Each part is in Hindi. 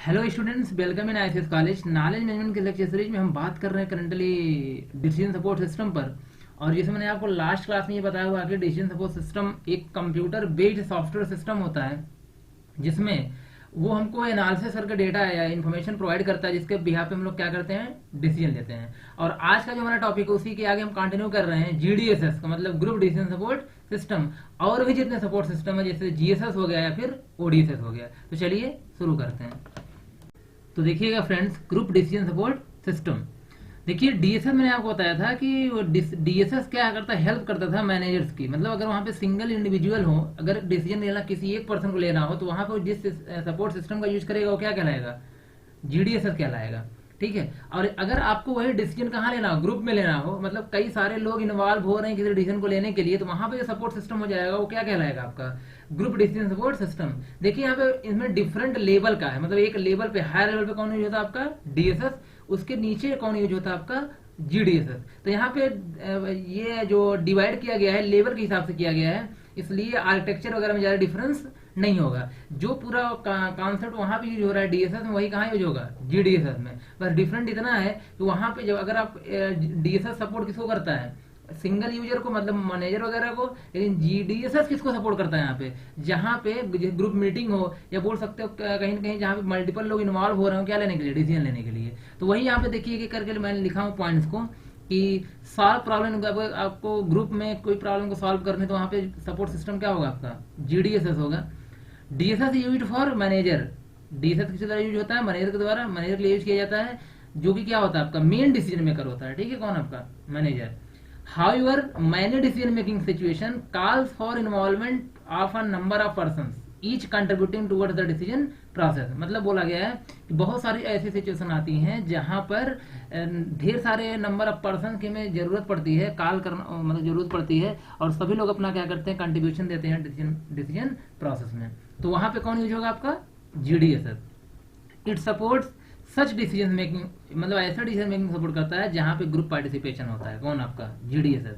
Hello students, welcome in ICS college. Knowledge management के लेक्चर सीरीज में हम बात कर रहे हैं करंटली डिसीजन सपोर्ट सिस्टम पर। और जैसे मैंने आपको लास्ट क्लास में ये बताया हुआ कि डिसीजन सपोर्ट सिस्टम एक कंप्यूटर बेस्ड सॉफ्टवेयर सिस्टम होता है जिसमें वो हमको एनालिसिस करके डेटा या इन्फॉर्मेशन प्रोवाइड करता है, जिसके बिहाफ पे हम लोग क्या करते हैं, डिसीजन लेते हैं। और आज का जो हमारा टॉपिक है उसी के आगे हम कंटिन्यू कर रहे हैं जीडीएसएस का मतलब ग्रुप डिसीजन सपोर्ट सिस्टम। और भी जितने सपोर्ट सिस्टम है जैसे जीएसएस हो गया या फिर ओडीएसएस हो गया। तो चलिए शुरू करते हैं। तो देखिएगा friends, group decision support system. देखिए डीएसएस मैंने आपको बताया था कि डीएसएस क्या करता है, हेल्प करता था मैनेजर्स की। मतलब अगर वहाँ पे सिंगल इंडिविजुअल हो, अगर डिसीजन लेना किसी एक पर्सन को लेना हो तो वहाँ पे जिस सपोर्ट सिस्टम का यूज करेगा वो क्या कहलाएगा, जीडीएसएस कहलाएगा। ठीक है। और अगर आपको वही डिसीजन कहाँ लेना हो, ग्रुप में लेना हो, मतलब कई सारे लोग इन्वॉल्व हो रहे हैं किसी डिसीजन को लेने के लिए, तो वहां पे जो सपोर्ट सिस्टम हो जाएगा वो क्या कहलाएगा, आपका ग्रुप डिसीजन सपोर्ट सिस्टम। देखिए यहाँ पे इसमें डिफरेंट लेवल का है। मतलब एक लेवल पे, हायर लेवल पे कौन यूज होता है आपका डीएसएस, उसके नीचे कौन यूज होता है आपका जीडीएसएस। तो यहाँ पे ये जो डिवाइड किया गया है लेवल के हिसाब से किया गया है, इसलिए आर्किटेक्चर वगैरह में ज्यादा डिफरेंस नहीं होगा। जो पूरा कॉन्सेप्ट वहां पे यूज हो रहा है डीएसएस में वही कहाँ यूज होगा, जीडीएसएस में। बस डिफरेंट इतना है कि वहां पे जब अगर आप डीएसएस सपोर्ट किसको करता है, सिंगल यूजर को, मतलब मैनेजर वगैरह को। लेकिन जीडीएसएस किसको सपोर्ट करता है यहाँ पे, जहाँ पे ग्रुप मीटिंग हो या बोल सकते हो कहीं ना कहीं जहाँ पे मल्टीपल लोग इन्वॉल्व हो रहे हो क्या लेने के लिए, डिसीजन लेने के लिए। तो वही यहाँ पे देखिए कि करके मैंने लिखा हूँ पॉइंट्स को कि सॉल्व प्रॉब्लम। आपको ग्रुप में कोई प्रॉब्लम को सॉल्व करने तो वहाँ पे सपोर्ट सिस्टम क्या होगा आपका, जीडीएसएस होगा। DSS use for manager, DSS किसी द्वारा यूज होता है, मैनेजर के द्वारा, मैनेजर के लिए यूज किया जाता है, जो कि क्या होता है आपका मेन डिसीजन मेकर होता है। ठीक है, कौन आपका manager. However many decision making situation calls for involvement of a number of persons each contributing towards the decision process. मतलब बोला गया है कि बहुत सारी ऐसी सिचुएशन आती हैं जहां पर ढेर सारे नंबर ऑफ पर्सन की में जरूरत पड़ती है, कॉल करना मतलब जरूरत पड़ती है, और सभी लोग अपना क्या करते हैं, कंट्रीब्यूशन देते हैं डिसीजन प्रोसेस में। तो वहां पे कौन यूज होगा आपका, GDSS. It supports such decision making, मतलब ऐसा डिसीजन मेकिंग सपोर्ट करता है जहां पे ग्रुप पार्टिसिपेशन होता है, कौन आपका GDSS.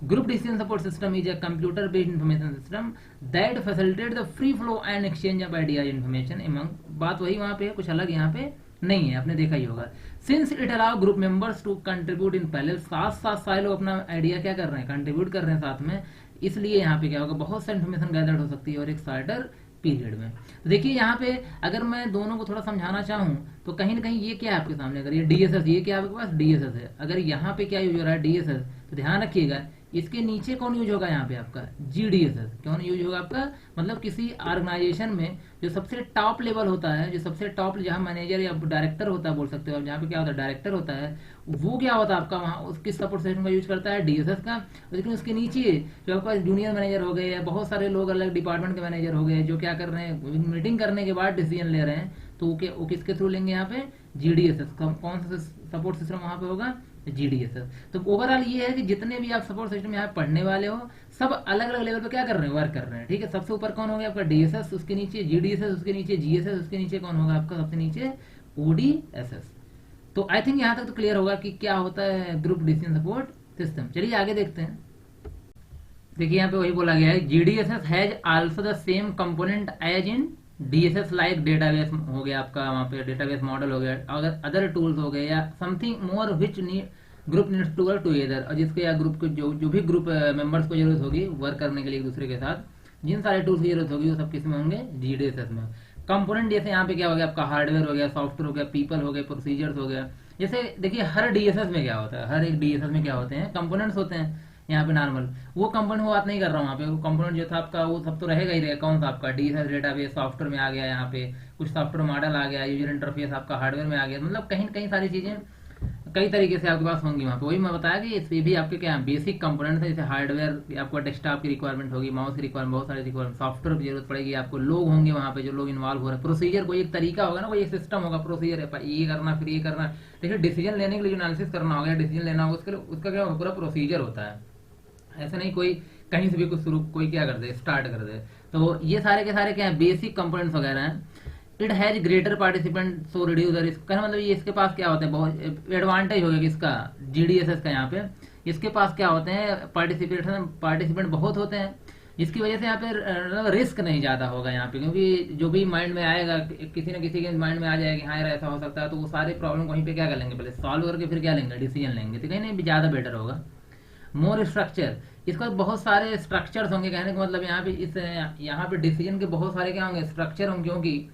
Group decision support system is a computer based information system that facilitate the free flow and exchange of ideas information among. बात वही वहां पे, कुछ अलग यहाँ पे नहीं है, आपने देखा ही होगा। Since it allow group members to contribute in parallel, साथ साथ सारे लोग अपना आइडिया क्या कर रहे हैं, कंट्रीब्यूट कर रहे हैं साथ में, इसलिए यहाँ पे क्या होगा, बहुत सारी इन्फॉर्मेशन गैदर्ड हो सकती है और एक शॉर्टर पीरियड में। तो देखिए यहाँ पे अगर मैं दोनों को थोड़ा समझाना चाहूँ तो कहीं ना कहीं ये क्या है आपके सामने, अगर ये डीएसएस, ये क्या आपके पास डीएसएस है, अगर यहाँ पे क्या यूज हो रहा है डीएसएस, तो ध्यान रखिएगा इसके नीचे कौन यूज होगा, यहाँ पे आपका जीडीएसएस कौन यूज होगा आपका। मतलब किसी ऑर्गेनाइजेशन में जो सबसे टॉप लेवल होता है, जो सबसे टॉप, जहाँ मैनेजर या डायरेक्टर होता है बोल सकते हो आप, जहाँ पे क्या होता है डायरेक्टर होता है, वो क्या होता है आपका वहाँ उसकी सपोर्ट सिस्टम का यूज करता है डीएसएस का। लेकिन उसके नीचे जो आपका जूनियर मैनेजर हो गए या बहुत सारे लोग अलग डिपार्टमेंट के मैनेजर हो गए जो क्या कर रहे हैं, मीटिंग करने के बाद डिसीजन ले रहे हैं, तो वो किसके थ्रू लेंगे, यहाँ पे जीडीएसएस। कौन सा सपोर्ट सिस्टम वहां पे होगा, जीडीएसएस। तो ओवरऑल ये है कि जितने भी आप सपोर्ट सिस्टम यहाँ पढ़ने वाले हो सब अलग अलग लेवल पे क्या कर रहे हैं, वर्क कर रहे हैं। ठीक है, सबसे ऊपर कौन हो गया आपका डीएसएस, उसके नीचे जीडीएसएस, उसके नीचे जीएसएस, उसके नीचे कौन होगा आपका, सबसे नीचे ओडीएसएस। तो आई थिंक यहाँ तक तो क्लियर होगा कि क्या होता है ग्रुप डिसीजन सपोर्ट सिस्टम। चलिए आगे देखते हैं। देखिए यहाँ पे वही बोला गया है, GDSS has also the same component as in DSS, like database हो गया आपका, वहाँ पे डेटाबेस मॉडल हो गया, अगर अदर टूल्स हो गए या something more which group needs to work together, और जिसके या ग्रुप को जो भी ग्रुप मेंबर्स को जरूरत होगी वर्क करने के लिए एक दूसरे के साथ, जिन सारे टूल्स की जरूरत होगी वो सब किस में होंगे, जीडीएसएस में। कंपोनेंट जैसे यहाँ पे क्या हो गया आपका, हार्डवेयर हो गया, सॉफ्टवेयर हो गया, पीपल हो गए, प्रोसीजर्स हो गया। जैसे देखिए हर डीएसएस में क्या होता है, हर एक डीएसएस में क्या होते हैं, कंपोनेंट्स होते हैं। यहाँ पे नॉर्मल वो कंपोनेंट वो बात नहीं कर रहा हूँ, यहाँ पे वो कंपोनेंट जो था आपका वो सब तो रहेगा ही रहेगा। कौन सा आपका डीएसएस डेटाबेस सॉफ्टवेयर में आ गया, यहाँ पे कुछ सॉफ्टवेयर मॉडल आ गया, यूजर इंटरफेस आपका हार्डवेयर में आ गया, मतलब कहीं कहीं सारी चीजें कई तरीके से आपके पास होंगी वहाँ पे। वही मैं बताया कि इसमें भी आपके क्या बेसिक कंपोनेंट्स है, जैसे हार्डवेयर आपको डेस्कटॉप की रिक्वायरमेंट होगी, माउस की रिक्वायरमेंट, बहुत सारी रिक्वायरमेंट, सॉफ्टवेयर की जरूरत पड़ेगी आपको, लोग होंगे वहाँ पे जो लोग इन्वॉल्व हो रहे हैं, प्रोसीजर कोई एक तरीका होगा ना, कोई एक सिस्टम होगा, प्रोसीजर है, ये करना फिर ये करना। देखिए डिसीजन लेने के लिए एनालिसिस करना होगा, डिसीजन लेना होगा, उसके लिए उसका क्या पूरा प्रोसीजर होता है। ऐसा नहीं कोई कहीं से भी कुछ शुरू कोई क्या कर दे, स्टार्ट कर दे। तो ये सारे के सारे क्या है, बेसिक कंपोनेंट्स वगैरह हैं। It has greater participant so reduce the risk, कहना मतलब ये इसके पास क्या होता है, बहुत एडवांटेज हो गया किसका, जीडीएसएस का। यहाँ पे इसके पास क्या होते हैं, पार्टिसिपेंट बहुत होते हैं, इसकी वजह से यहाँ पे रिस्क नहीं ज़्यादा होगा यहाँ पे, क्योंकि जो भी माइंड में आएगा किसी न किसी के माइंड में आ जाएगा कि हाँ यार ऐसा हो सकता है, तो वो सारे प्रॉब्लम वहीं पे क्या कर लेंगे, पहले सॉल्व करके फिर क्या लेंगे, डिसीजन लेंगे, तो कहीं नहीं ज़्यादा बेटर होगा। मोर स्ट्रक्चर, इसका बहुत सारे स्ट्रक्चर्स होंगे, कहने का मतलब यहाँ पे यहाँ पे डिसीजन के बहुत सारे क्या होंगे, स्ट्रक्चर होंगे, क्योंकि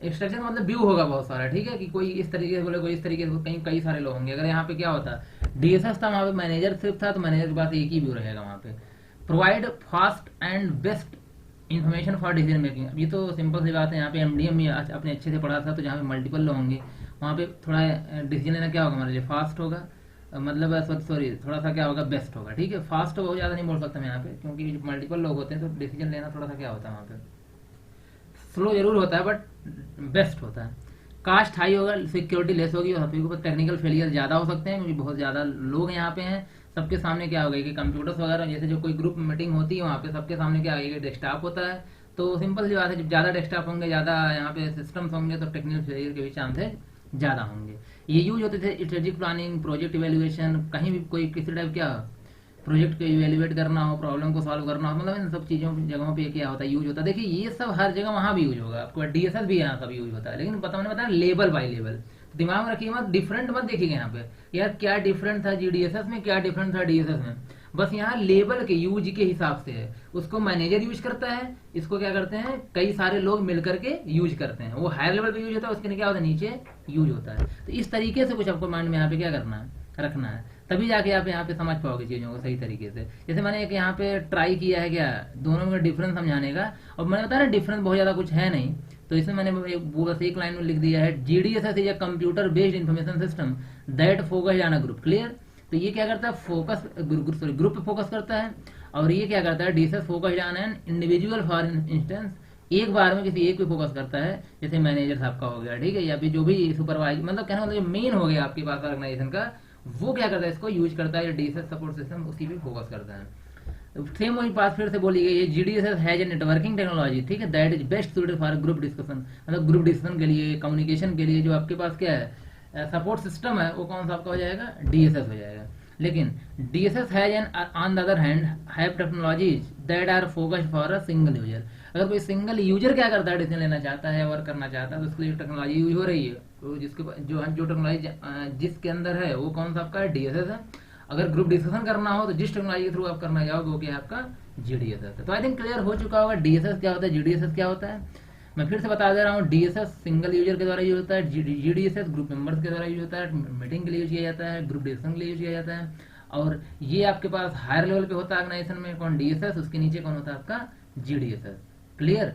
स्ट्रक्चर का मतलब व्यू होगा बहुत सारा, ठीक है, कि कोई इस तरीके से बोले, कोई इस तरीके से, कहीं कई सारे लोग होंगे। अगर यहाँ पे क्या होता, डीएसएस था, वहाँ पे मैनेजर सिर्फ था, तो मैनेजर के पास एक ही व्यू रहेगा वहाँ पे। Provide fast and best information for decision making, अब ये तो सिंपल सी बात है, यहाँ पे एमडीएम में अपने अच्छे से पढ़ा था, तो जहाँ पे मल्टीपल लोग होंगे वहाँ पे थोड़ा डिसीजन लेना क्या होगा हमारे लिए, फास्ट होगा, मतलब सॉरी थोड़ा सा क्या होगा, बेस्ट होगा, ठीक है। फास्ट बहुत ज़्यादा नहीं बोल सकता मैं यहाँ पे, क्योंकि मल्टीपल लोग होते हैं तो डिसीजन लेना थोड़ा सा क्या होता है वहाँ पे, स्लो जरूर होता है बट बेस्ट होता है। कास्ट हाई होगा, सिक्योरिटी लेस होगी, और ऊपर टेक्निकल फेलियर ज़्यादा हो सकते हैं, क्योंकि बहुत ज़्यादा लोग यहाँ पे हैं। सबके सामने क्या होगा कि कंप्यूटर्स वगैरह, जैसे जो कोई ग्रुप मीटिंग होती है वहाँ पे सबके सामने क्या होगा, डेस्कटॉप होता है, तो सिंपल सी बात है, जब ज़्यादा डेस्कटॉप होंगे, ज़्यादा यहाँ पे सिस्टम्स होंगे, तो टेक्निकल फेलियर के भी चांसेस ज़्यादा होंगे। ये यूज होते थे स्ट्रेटेजिक प्लानिंग, प्रोजेक्ट इवेल्युएशन, कहीं भी कोई किसी टाइप क्या प्रोजेक्ट को इवेल्युएट करना हो, प्रॉब्लम को सॉल्व करना हो, मतलब इन सब चीज़ों जगहों पे क्या होता है, यूज होता है। देखिए ये सब हर जगह वहाँ भी यूज होगा, आपको डीएसएस भी यहाँ सब यूज होता है, लेकिन मैंने बताया लेवल बाय लेवल, दिमाग में रखिए मत, डिफरेंट मत देखिएगा यहाँ पे यार क्या डिफरेंट था जीडीएसएस में, क्या डिफरेंट था डीएसएस में, बस यहाँ लेवल के यूज के हिसाब से है। उसको मैनेजर यूज करता है, इसको क्या करते हैं कई सारे लोग मिलकर के यूज करते हैं, वो हायर लेवल पे यूज होता है, उसके क्या होता है नीचे यूज होता है। तो इस तरीके से कुछ आपको माइंड में यहाँ पे क्या करना है, रखना है, तभी जाके आप यहाँ पे समझ पाओगे चीज़ों को सही तरीके से। जैसे मैंने एक यहाँ पे ट्राई किया है क्या दोनों में डिफरेंस समझाने का, और मैंने बताया ना डिफरेंस बहुत ज़्यादा कुछ है नहीं, तो इसमें मैंने वो बस एक लाइन में लिख दिया है, GDSS is a computer based information system that focus on a group. Clear. तो ये क्या करता है, फोकस ग्रुप पे फोकस करता है, और ये क्या करता है, DSS focus on an individual for instance, एक बार में किसी एक पे फोकस करता है, जैसे मैनेजर साहब का हो गया, ठीक है, या फिर जो भी सुपरवाइजर, मतलब कहना मतलब मेन हो गया आपके पास ऑर्गेनाइजेशन का, वो क्या करता है इसको यूज करता है, डीएसएस सपोर्ट सिस्टम उसी पे फोकस करता है। सेम वही बात फिर से बोली गई है, GDSS has a networking technology, ठीक है, that is best suited for group discussion, मतलब ग्रुप डिस्कशन के लिए, कम्युनिकेशन के लिए जो आपके पास क्या है सपोर्ट सिस्टम है, वो कौन सा आपका हो जाएगा, डीएसएस हो जाएगा। लेकिन DSS has an on the other hand have technologies that are focused for a single user. अगर कोई सिंगल यूजर क्या करता है, डिसीजन लेना चाहता है, वर्क करना चाहता है, तो उसके लिए टेक्नोलॉजी यूज हो रही है, तो जिसके जो टेक्नोलॉजी जिसके अंदर है वो कौन सा आपका है, DSS है। अगर ग्रुप डिस्कशन करना हो तो जिस टेक्नोलॉजी के थ्रू आप करना चाहोगे वो क्या आपका GDSS है। तो आई थिंक क्लियर हो चुका होगा DSS क्या होता है, GDSS क्या होता है। मैं फिर से बता दे रहा हूँ, DSS सिंगल यूजर के द्वारा यूज होता है, GDSS ग्रुप मेंबर्स के द्वारा यूज होता है, मीटिंग के लिए यूज किया जाता है, ग्रुप डिस्कशन के लिए यूज किया जाता है। और ये आपके पास हायर लेवल पे होता है ऑर्गेनाइजेशन में कौन, DSS, उसके नीचे कौन होता है आपका GDSS। क्लियर।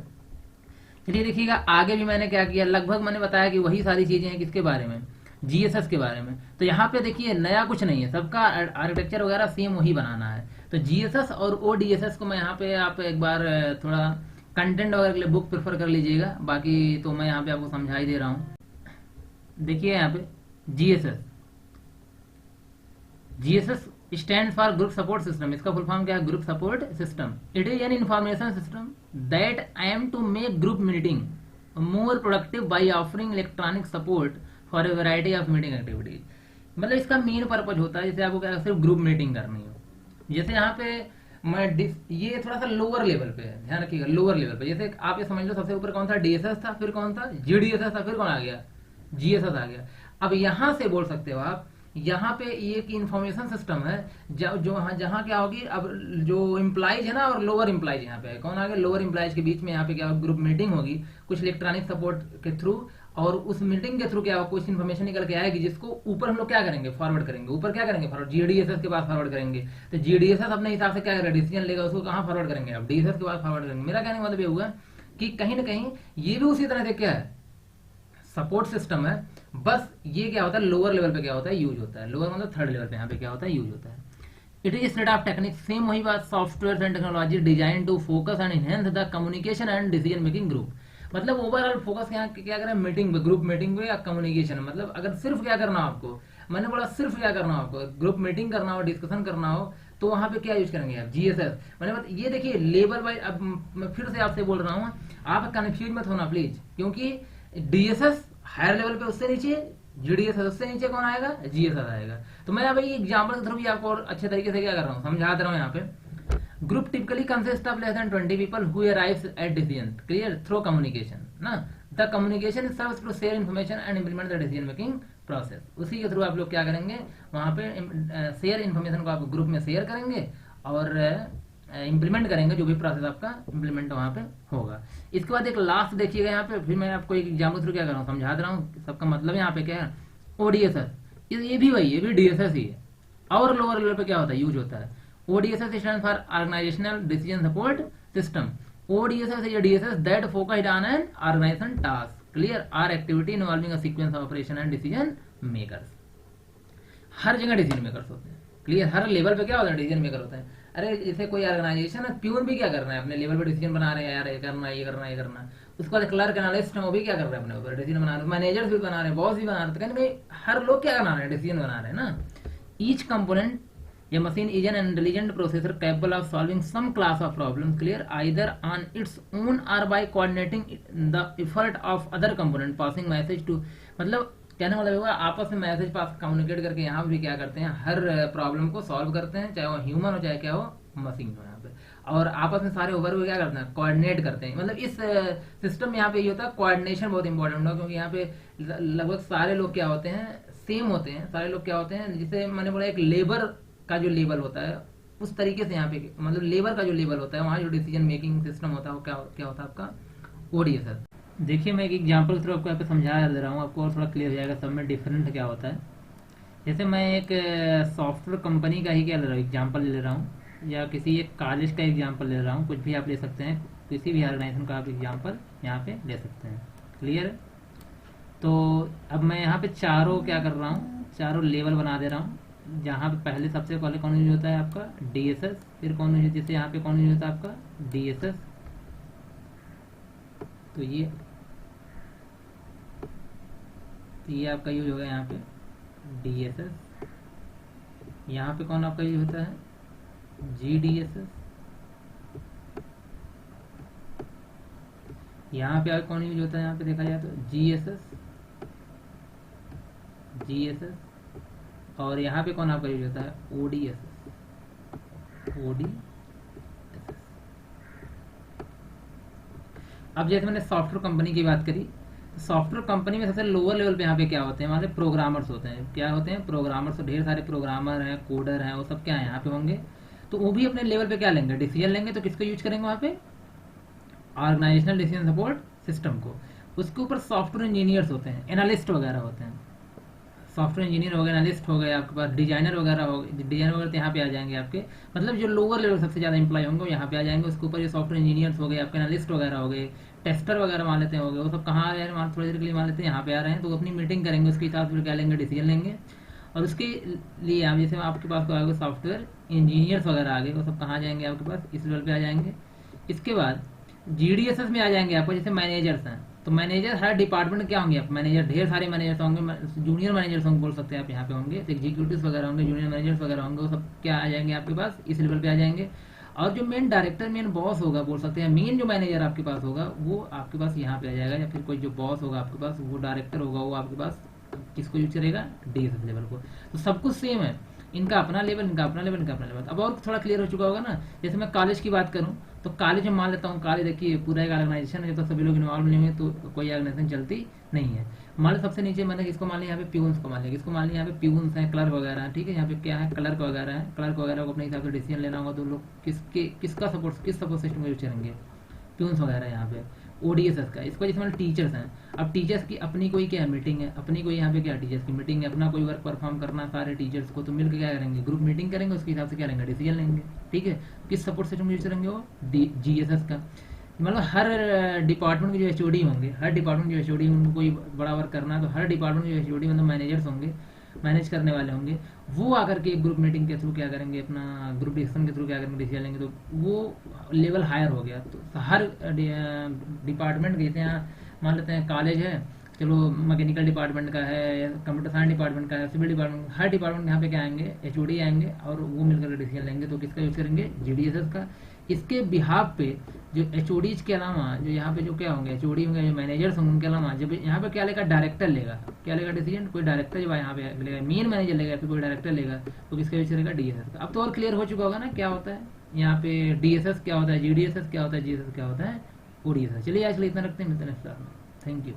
चलिए देखिएगा आगे भी मैंने क्या किया, लगभग मैंने बताया कि वही सारी चीजें हैं किसके बारे में, GSS के बारे में। तो यहाँ पे देखिए नया कुछ नहीं है, सबका आर्किटेक्चर वगैरह सेम वही बनाना है। तो GSS और ODSS को मैं यहाँ पे आप एक बार थोड़ा कंटेंट वगैरह के लिए बुक प्रेफर कर लीजिएगा, बाकी तो मैं यहाँ पे आपको समझा ही दे रहा हूँ। देखिए यहाँ पे GSS stand for group support system, इसका फुल फॉर्म क्या है, group support system. It is an information system that aim to make group meeting more productive by offering electronic support for a variety of meeting activities. मतलब इसका मेन पर्पज होता है, जैसे आपको क्या सिर्फ ग्रुप मीटिंग करनी हो, जैसे यहाँ पे ये थोड़ा सा लोअर लेवल पे है, ध्यान रखिएगा लोअर लेवल पे। जैसे आप ये समझ लो सबसे ऊपर कौन था, DSS था, फिर कौन था, GDSS था, फिर कौन आ गया, GSS आ गया। अब यहाँ से बोल सकते हो आप, यहाँ पे एक इंफॉर्मेशन सिस्टम है जहाँ क्या होगी, अब जो एम्प्लॉइज है ना और लोअर एम्प्लॉइज, यहाँ पे कौन आ गया, लोअर एम्प्लॉइज के बीच में यहाँ पे क्या ग्रुप मीटिंग होगी कुछ इलेक्ट्रॉनिक सपोर्ट के थ्रू, और उस मीटिंग के थ्रू क्या होगा, कुछ इन्फॉर्मेशन निकल के आएगी जिसको ऊपर हम लोग क्या करेंगे, फॉरवर्ड करेंगे। ऊपर क्या करेंगे, फॉरवर्ड GDSS के पास फॉरवर्ड करेंगे। तो GDSS अपने हिसाब से क्या करेगा, डिसीजन लेगा, उसको कहाँ फॉरवर्ड करेंगे, अब DSS के पास फॉरवर्ड करेंगे। मेरा कहने का मतलब ये हुआ कि कहीं ना कहीं ये भी उसी तरह से क्या है, सपोर्ट सिस्टम है, बस ये क्या होता है लोअर लेवल पे क्या होता है, यूज होता है। लोअर मतलब थर्ड लेवल पे यहाँ पे क्या होता है, यूज होता है। It is set of technique, same वही बात, software and technology design to focus and enhance the communication and decision making group. मतलब ओवरऑल फोकस यहाँ क्या करें, मीटिंग पे, ग्रुप मीटिंग पे या कम्युनिकेशन। मतलब अगर सिर्फ क्या करना हो आपको, मैंने बोला सिर्फ क्या करना हो आपको, ग्रुप मीटिंग करना हो, डिस्कशन करना हो, तो वहां पे क्या यूज करेंगे आप, GSS। मैंने बात ये देखिए लेवल वाइज, अब मैं फिर से आपसे बोल रहा हूँ, आप कन्फ्यूज मत होना प्लीज, क्योंकि DSS हायर लेवल पे, उससे नीचे GDSS, उससे नीचे कौन आएगा, GSS आएगा। तो मैं अभी एग्जाम्पल के थ्रू भी आपको और अच्छे तरीके से क्या कर रहा हूँ, समझा दे रहा हूँ यहाँ पे। Group typically consist of less than 20 people who arrives at decision clear through communication ना the communication serves to share information and implement the decision making process. उसी के थ्रू आप लोग क्या करेंगे वहां पे शेयर इन्फॉर्मेशन को आप ग्रुप में शेयर करेंगे और इम्प्लीमेंट करेंगे जो भी प्रोसेस आपका इम्प्लीमेंट वहां पे होगा। इसके बाद एक लास्ट देखिएगा यहाँ पे, फिर मैं आपको एक एग्जाम्पल थ्रू क्या कर रहा हूँ समझा दे रहा हूँ सबका मतलब यहाँ पे क्या है। ओडीएसएस ये भी वही है, भी डीएसएस ही है और लोअर लेवल पे क्या होता है यूज होता है। ODSS stand for organizational decision support system. ODSS is a DSS that focused on an organization task clear or activity involving a sequence of operation and decision makers. हर जगह डिसीजन मेकर्स होते हैं क्लियर, हर लेवल पे क्या होता है डिसीजन मेकर होता है। अरे जैसे कोई ऑर्गेनाइजेशन है, प्यून भी क्या कर रहा है अपने लेवल पे डिसीजन बना रहे हैं, यार ये करना ये करना ये करना। उसके बाद क्लर्क एनालिस्ट है वो भी क्या कर रहे हैं अपने ऊपर डिसीजन बना रहे हैं, मैनेजर्स भी बना रहे हैं, बॉस भी बना रहे हैं, तो कहीं हर लोग क्या बना रहे हैं डिसीजन बना रहे हैं ना। Each component a machine is an intelligent processor capable of solving some class of problems clear either on its own or by coordinating the effort of other component passing message to मतलब कहने वाला होगा आपस में मैसेज पास कम्युनिकेट करके यहाँ भी क्या करते हैं हर प्रॉब्लम को सॉल्व करते हैं, चाहे वो ह्यूमन हो चाहे क्या हो मशीन हो यहाँ पे। और आपस में सारे ओवर क्या करते हैं कोऑर्डिनेट करते हैं। मतलब इस सिस्टम में यहाँ पे ये होता है कोऑर्डिनेशन बहुत इंपॉर्टेंट होगा, क्योंकि यहाँ पे लगभग सारे लोग क्या होते हैं सेम होते हैं। सारे लोग क्या होते हैं जिसे मैंने बोला एक लेबर का जो लेवल होता है उस तरीके से यहाँ पे मतलब लेबर का जो लेवल होता है वहाँ जो डिसीजन मेकिंग सिस्टम होता है वो क्या होता है आपका ओडीएसएस। देखिए मैं एक एग्जांपल थ्रू आपको यहाँ पे समझा दे रहा हूँ, आपको और थोड़ा क्लियर हो जाएगा सब में डिफरेंट क्या होता है। जैसे मैं एक सॉफ्टवेयर कंपनी का ही क्या ले रहा हूँ एग्जाम्पल ले रहा हूँ, या किसी एक कॉलेज का एग्जाम्पल ले रहा हूँ, कुछ भी आप ले सकते हैं, किसी भी ऑर्गेनाइजेशन का आप एग्जाम्पल यहाँ पे ले सकते हैं क्लियर। तो अब मैं यहाँ पे चारों क्या कर रहा हूँ चारों लेवल बना दे रहा हूँ, जहाँ पे पहले सबसे पहले कौन यूज होता है आपका डीएसएस, फिर कौन यूज जैसे यहाँ पे कौन यूज होता है आपका डीएसएस, तो ये आपका यूज होगा यहाँ पे डीएसएस। यहाँ पे कौन आपका यूज होता है जीडीएसएस। यहाँ पे कौन यूज होता है यहाँ पे देखा जाए तो जीएसएस। और यहाँ पे कौन आपका यूज होता है ओडीएसएस। अब जैसे मैंने सॉफ्टवेयर कंपनी की बात करी, सॉफ्टवेयर कंपनी में सबसे लोअर लेवल पे यहाँ पे क्या होते हैं वहाँ पे प्रोग्रामर्स होते हैं। क्या होते हैं प्रोग्रामर्स, तो ढेर सारे प्रोग्रामर हैं कोडर हैं वो सब क्या है यहाँ पे होंगे। तो वो भी अपने लेवल पे क्या लेंगे डिसीजन लेंगे, तो किसको यूज करेंगे वहाँ पे ऑर्गेनाइजेशनल डिसीजन सपोर्ट सिस्टम को। उसके ऊपर सॉफ्टवेयर इंजीनियर्स होते हैं, एनालिस्ट वगैरह होते हैं। सॉफ्टवेयर इंजीनियर हो गए, एनालिस्ट हो गए, आपके पास डिजाइनर वगैरह हो गए, डिजाइनर वगैरह तो यहाँ पे आ जाएंगे आपके, मतलब जो लोअर लेवल सबसे ज़्यादा इंप्लॉय होंगे वो यहाँ पे आ जाएंगे। उसके ऊपर जो सॉफ्टवेयर इंजीनियर्स हो गए, आपके एनालिस्ट वगैरह हो गए, टेस्टर वगैरह मान लेते हैं हो गए, वो सब कहाँ आ रहे हैं थोड़ी देर के लिए मान लेते हैं यहाँ पे आ रहे हैं, तो अपनी मीटिंग करेंगे उसके हिसाब से क्या लेंगे डिसीजन लेंगे। और उसके लिए आप जैसे आपके पास आगे सॉफ्टवेयर इंजीनियर्स वगैरह आ गए, वो सब कहाँ आ जाएंगे आपके पास इस लेवल पे आ जाएंगे। इसके बाद जीडीएसएस में आ जाएंगे आपको जैसे मैनेजर्स हैं, तो मैनेजर हर डिपार्टमेंट क्या होंगे आप मैनेजर ढेर सारे मैनेजर्स होंगे, जूनियर मैनेजर्स होंगे बोल सकते हैं आप यहाँ पे होंगे, एग्जीक्यूटिव्स वगैरह होंगे, जूनियर मैनेजर्स वगैरह होंगे, वो सब क्या आ जाएंगे आपके पास इस लेवल पे आ जाएंगे। और जो मेन डायरेक्टर मेन बॉस होगा बोल सकते हैं, मेन जो मैनेजर आपके पास होगा वो आपके पास यहाँ पे आ जाएगा, या फिर कोई जो बॉस होगा आपके पास वो डायरेक्टर होगा वो आपके पास किसको यूज करेगा डीएसएस लेवल को। तो सब कुछ सेम है, इनका अपना लेवल इनका अपना लेवल इनका अपना लेवल। अब और थोड़ा क्लियर हो चुका होगा ना। जैसे मैं कॉलेज की बात करूँ तो कॉलेज में मान लेता हूँ कॉलेज देखिए पूरा एक ऑर्गेनाइजेशन है, तो सभी लोग इन्वॉल्व नहीं हुए तो कोई ऑर्गेनाइजेशन चलती नहीं है। मान लो सबसे नीचे मैंने किसको मान लिया यहाँ पे प्यून्स को मान लिया, किसको मान लिया यहाँ पे प्यून्स हैं क्लर्क वगैरह है, ठीक है। यहाँ पे क्या है क्लर्क वगैरह है, क्लर्क वगैरह को अपने हिसाब से डिसीजन लेना होगा, तो लोग किस सपोर्ट सिस्टम यूज करेंगे प्यून्स वगैरह यहाँ पे ओडीएसएस का। इसको जैसे टीचर्स हैं, अब टीचर्स की अपनी कोई क्या मीटिंग है, अपनी कोई यहाँ पे क्या टीचर्स की मीटिंग है, अपना कोई वर्क परफॉर्म करना सारे टीचर्स को, तो मिलकर क्या करेंगे ग्रुप मीटिंग करेंगे, उसके हिसाब से क्या लेंगे डिसीजन लेंगे, ठीक है। किस सपोर्ट सिस्टम यूज करेंगे वो जीएसएस का। मतलब हर डिपार्टमेंट के जो एचओडी होंगे, हर डिपार्टमेंट जो एचओडी उनको कोई बड़ा वर्क करना है तो हर डिपार्टमेंट जो एचओडी मतलब मैनेजर्स होंगे, मैनेज करने वाले होंगे, वो आकर के एक ग्रुप मीटिंग के थ्रू क्या करेंगे अपना ग्रुप डिस्कशन के थ्रू क्या करेंगे डिसीजन लेंगे, तो वो लेवल हायर हो गया। तो हर डिपार्टमेंट जैसे यहाँ मान लेते हैं कॉलेज है, चलो मैकेनिकल डिपार्टमेंट का है या कंप्यूटर साइंस डिपार्टमेंट का है, सिविल डिपार्टमेंट, हर डिपार्टमेंट यहाँ पे क्या आएंगे एचओडी आएंगे और वो मिलकर डिसीजन लेंगे। तो किसका यूज करेंगे जीडीएसएस का। इसके बिहाफ पे जो एचओडीज के अलावा जो यहाँ पे जो क्या होंगे एचओडी होंगे, जो मैनेजर्स होंगे, उनके अलावा जब यहाँ पे क्या लेगा डायरेक्टर लेगा, क्या लेगा डिसीजन, कोई डायरेक्टर जो यहाँ पे लेगा, मेन मैनेजर लेगा, फिर कोई डायरेक्टर लेगा, तो किसका यूज करेगा डीएसएस का। अब तो और क्लियर हो चुका होगा ना क्या होता है यहाँ पे डीएसएस क्या होता है, जीडीएसएस क्या होता है, जीएसएस क्या होता है, ओडीएसएस। चलिए आज के लिए इतना रखते हैं, मिलते हैं नेक्स्ट क्लास में। Thank you.